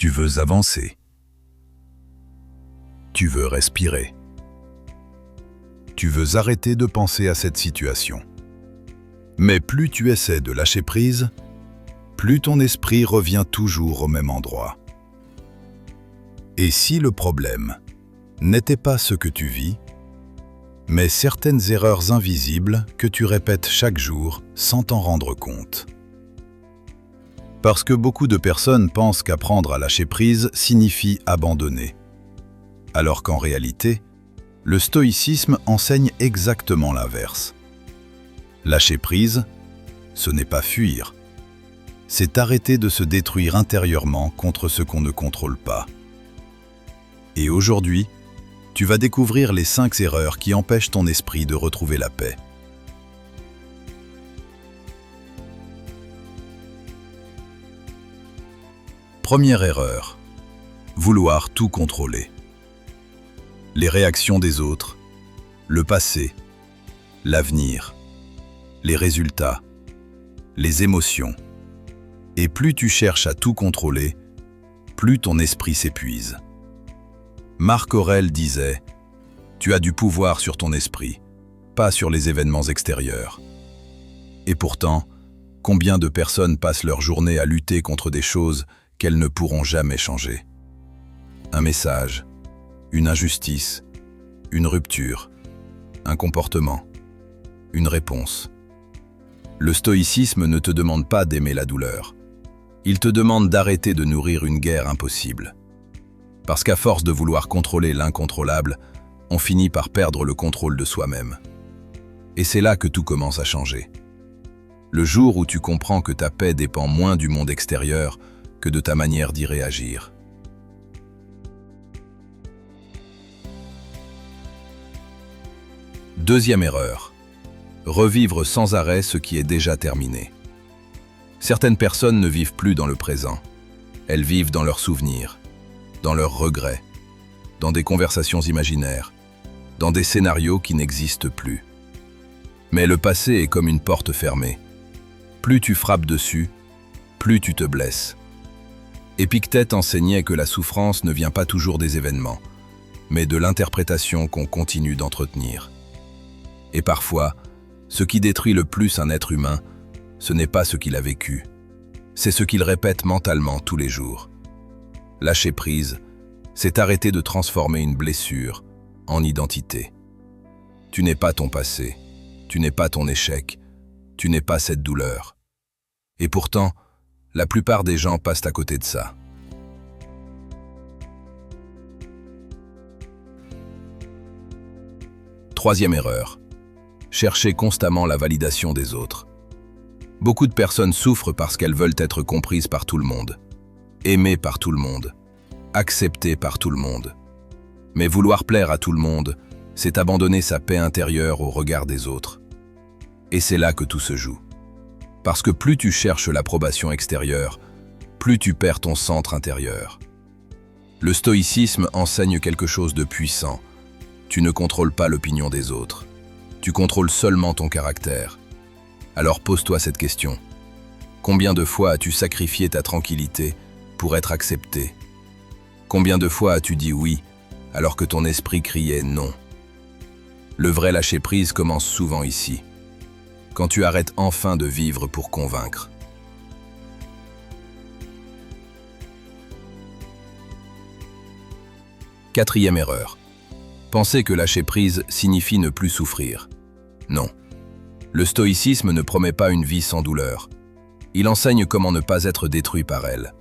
Tu veux avancer. Tu veux respirer. Tu veux arrêter de penser à cette situation. Mais plus tu essaies de lâcher prise, plus ton esprit revient toujours au même endroit. Et si le problème n'était pas ce que tu vis, mais certaines erreurs invisibles que tu répètes chaque jour sans t'en rendre compte. Parce que beaucoup de personnes pensent qu'apprendre à lâcher prise signifie abandonner. Alors qu'en réalité, le stoïcisme enseigne exactement l'inverse. Lâcher prise, ce n'est pas fuir. C'est arrêter de se détruire intérieurement contre ce qu'on ne contrôle pas. Et aujourd'hui, tu vas découvrir les 5 erreurs qui empêchent ton esprit de retrouver la paix. Première erreur, vouloir tout contrôler. Les réactions des autres, le passé, l'avenir, les résultats, les émotions. Et plus tu cherches à tout contrôler, plus ton esprit s'épuise. Marc Aurèle disait « Tu as du pouvoir sur ton esprit, pas sur les événements extérieurs. » Et pourtant, combien de personnes passent leur journée à lutter contre des choses qu'elles ne pourront jamais changer? Un message, une injustice, une rupture, un comportement, une réponse. Le stoïcisme ne te demande pas d'aimer la douleur. Il te demande d'arrêter de nourrir une guerre impossible. Parce qu'à force de vouloir contrôler l'incontrôlable, on finit par perdre le contrôle de soi-même. Et c'est là que tout commence à changer. Le jour où tu comprends que ta paix dépend moins du monde extérieur que de ta manière d'y réagir. Deuxième erreur. Revivre sans arrêt ce qui est déjà terminé. Certaines personnes ne vivent plus dans le présent. Elles vivent dans leurs souvenirs, dans leurs regrets, dans des conversations imaginaires, dans des scénarios qui n'existent plus. Mais le passé est comme une porte fermée. Plus tu frappes dessus, plus tu te blesses. Épictète enseignait que la souffrance ne vient pas toujours des événements, mais de l'interprétation qu'on continue d'entretenir. Et parfois, ce qui détruit le plus un être humain, ce n'est pas ce qu'il a vécu, c'est ce qu'il répète mentalement tous les jours. Lâcher prise, c'est arrêter de transformer une blessure en identité. Tu n'es pas ton passé, tu n'es pas ton échec, tu n'es pas cette douleur. Et pourtant, la plupart des gens passent à côté de ça. Troisième erreur. Chercher constamment la validation des autres. Beaucoup de personnes souffrent parce qu'elles veulent être comprises par tout le monde, aimées par tout le monde, acceptées par tout le monde. Mais vouloir plaire à tout le monde, c'est abandonner sa paix intérieure au regard des autres. Et c'est là que tout se joue. Parce que plus tu cherches l'approbation extérieure, plus tu perds ton centre intérieur. Le stoïcisme enseigne quelque chose de puissant. Tu ne contrôles pas l'opinion des autres. Tu contrôles seulement ton caractère. Alors pose-toi cette question. Combien de fois as-tu sacrifié ta tranquillité pour être accepté? Combien de fois as-tu dit oui alors que ton esprit criait non? Le vrai lâcher-prise commence souvent ici, quand tu arrêtes enfin de vivre pour convaincre. Quatrième erreur. Penser que lâcher prise signifie ne plus souffrir. Non. Le stoïcisme ne promet pas une vie sans douleur. Il enseigne comment ne pas être détruit par elle.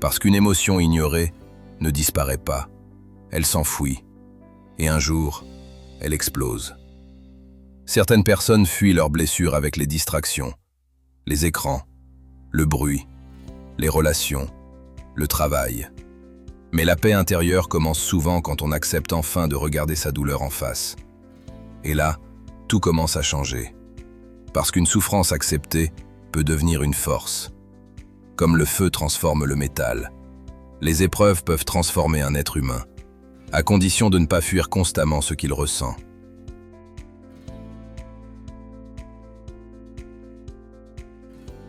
Parce qu'une émotion ignorée ne disparaît pas. Elle s'enfouit. Et un jour, elle explose. Certaines personnes fuient leurs blessures avec les distractions, les écrans, le bruit, les relations, le travail. Mais la paix intérieure commence souvent quand on accepte enfin de regarder sa douleur en face. Et là, tout commence à changer. Parce qu'une souffrance acceptée peut devenir une force. Comme le feu transforme le métal, les épreuves peuvent transformer un être humain, à condition de ne pas fuir constamment ce qu'il ressent.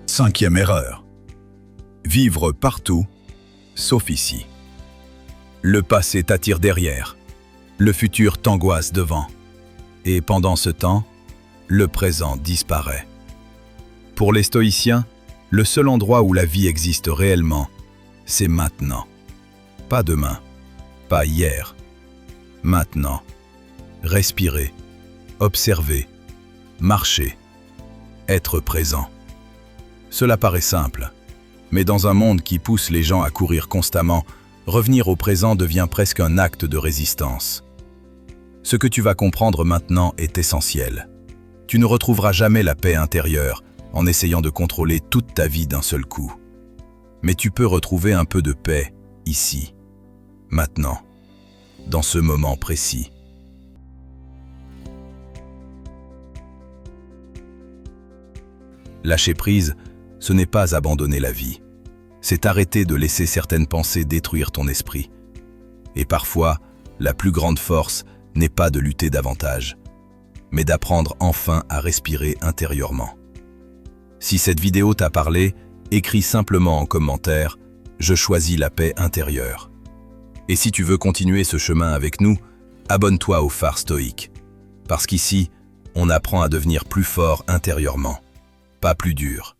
Cinquième erreur. Vivre partout sauf ici. Le passé t'attire derrière, le futur t'angoisse devant, et pendant ce temps, le présent disparaît. Pour les stoïciens, le seul endroit où la vie existe réellement, c'est maintenant. Pas demain, pas hier. Maintenant. Respirer, observer, marcher, être présent. Cela paraît simple, mais dans un monde qui pousse les gens à courir constamment, revenir au présent devient presque un acte de résistance. Ce que tu vas comprendre maintenant est essentiel. Tu ne retrouveras jamais la paix intérieure en essayant de contrôler toute ta vie d'un seul coup. Mais tu peux retrouver un peu de paix ici, maintenant, dans ce moment précis. Lâcher prise, ce n'est pas abandonner la vie. C'est arrêter de laisser certaines pensées détruire ton esprit. Et parfois, la plus grande force n'est pas de lutter davantage, mais d'apprendre enfin à respirer intérieurement. Si cette vidéo t'a parlé, écris simplement en commentaire « Je choisis la paix intérieure ». Et si tu veux continuer ce chemin avec nous, abonne-toi au Phare Stoïque. Parce qu'ici, on apprend à devenir plus fort intérieurement, pas plus dur.